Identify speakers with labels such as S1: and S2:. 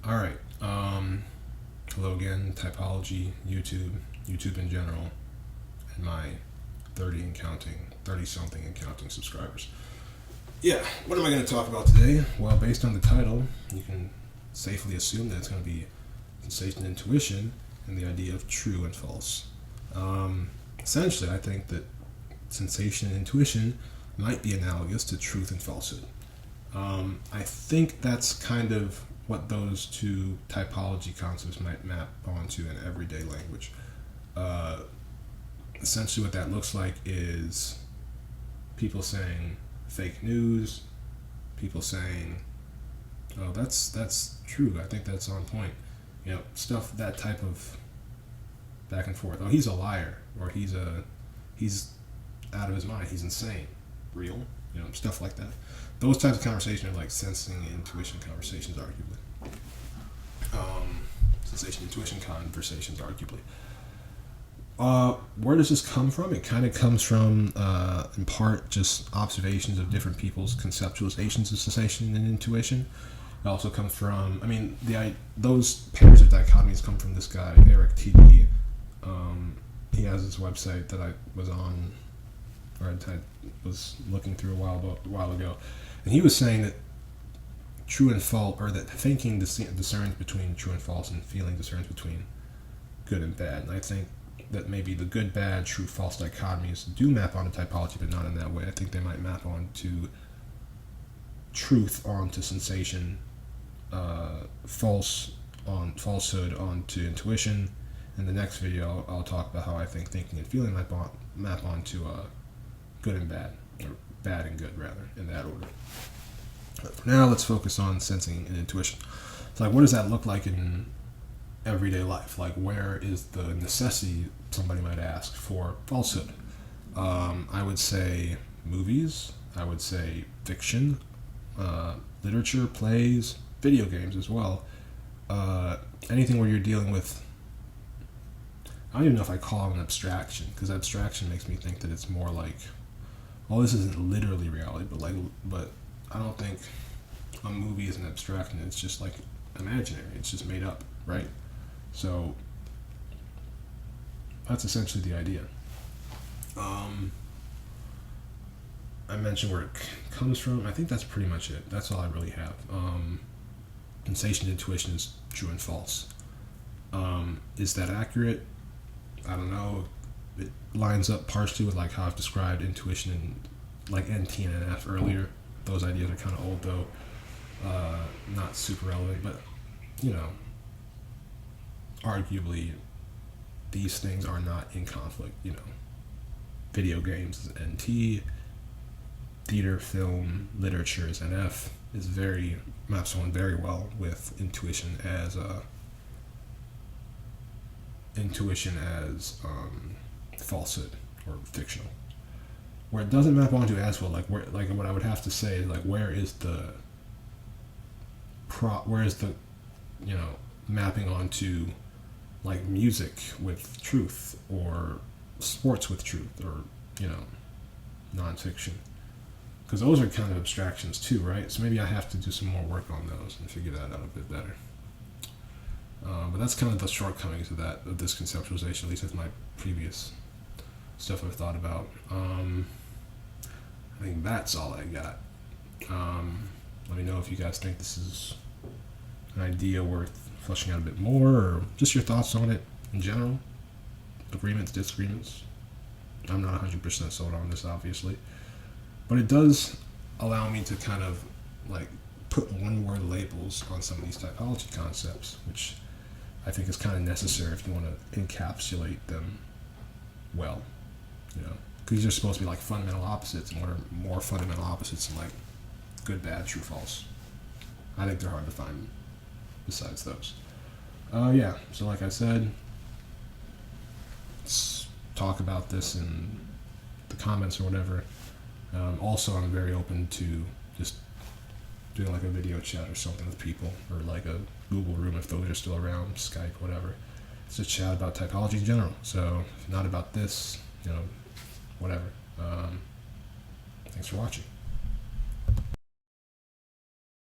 S1: All right. Hello again, typology, YouTube in general, and my 30 something and counting subscribers. Yeah, what am I going to talk about today? Well, based on the title, you can safely assume that it's going to be sensation and intuition and the idea of true and false. Essentially, I think that sensation and intuition might be analogous to truth and falsehood. I think that's kind of what those two typology concepts might map onto in everyday language. Uh, Essentially, what that looks like is people saying fake news, people saying, "Oh, that's true. I think that's on point." Stuff that type of back and forth. Oh, he's a liar, or he's out of his mind. He's insane. Real, stuff like that. Those types of conversations are like sensing and intuition conversations, arguably. Sensation intuition conversations, arguably. Where does this come from? It kind of comes from, in part, just observations of different people's conceptualizations of sensation and intuition. It also comes from, those pairs of dichotomies come from this guy, Eric T. He has this website that I was on, or I was looking through a while ago, and he was saying that true and false, or that thinking discerns between true and false, and feeling discerns between good and bad. And I think that maybe the good, bad, true, false dichotomies do map onto typology, but not in that way. I think they might map onto truth onto sensation, falsehood onto intuition. In the next video, I'll talk about how I think thinking and feeling might map onto good and bad, or bad and good, rather, in that order. But for now, let's focus on sensing and intuition. So, what does that look like in everyday life? Where is the necessity, somebody might ask, for falsehood? I would say movies. I would say fiction, literature, plays, video games as well. Anything where you're dealing with, I don't even know if I call it an abstraction, because abstraction makes me think that it's more like, well, this isn't literally reality, but I don't think a movie is an abstraction. It's just like imaginary. It's just made up, right? So that's essentially the idea. I mentioned where it comes from. I think that's pretty much it. That's all I really have. Sensation and intuition is true and false. Is that accurate? I don't know. It lines up partially with how I've described intuition and NT and NF earlier. Those ideas are kind of old though, not super relevant, but arguably these things are not in conflict. Video games is NT, theater, film, literature is NF. Is maps on very well with intuition as falsehood or fictional. Where it doesn't map onto as well, what I would have to say is where is the mapping onto music with truth, or sports with truth, or nonfiction, because those are kind of abstractions too, right? So maybe I have to do some more work on those and figure that out a bit better. But that's kind of the shortcomings of this conceptualization, at least with my previous stuff I've thought about. I think that's all I got. Let me know if you guys think this is an idea worth fleshing out a bit more, or just your thoughts on it in general. Agreements, disagreements. I'm not 100% sold on this, obviously. But it does allow me to kind of put one-word labels on some of these typology concepts, which I think is kind of necessary if you want to encapsulate them well. Because these are supposed to be fundamental opposites, and what are more fundamental opposites than good, bad, true, false? I think they're hard to find besides those. So like I said, let's talk about this in the comments or whatever. Also, I'm very open to just doing a video chat or something with people, or a Google room if those are still around, Skype, whatever. It's just chat about typology in general. So if not about this, whatever. Thanks for watching.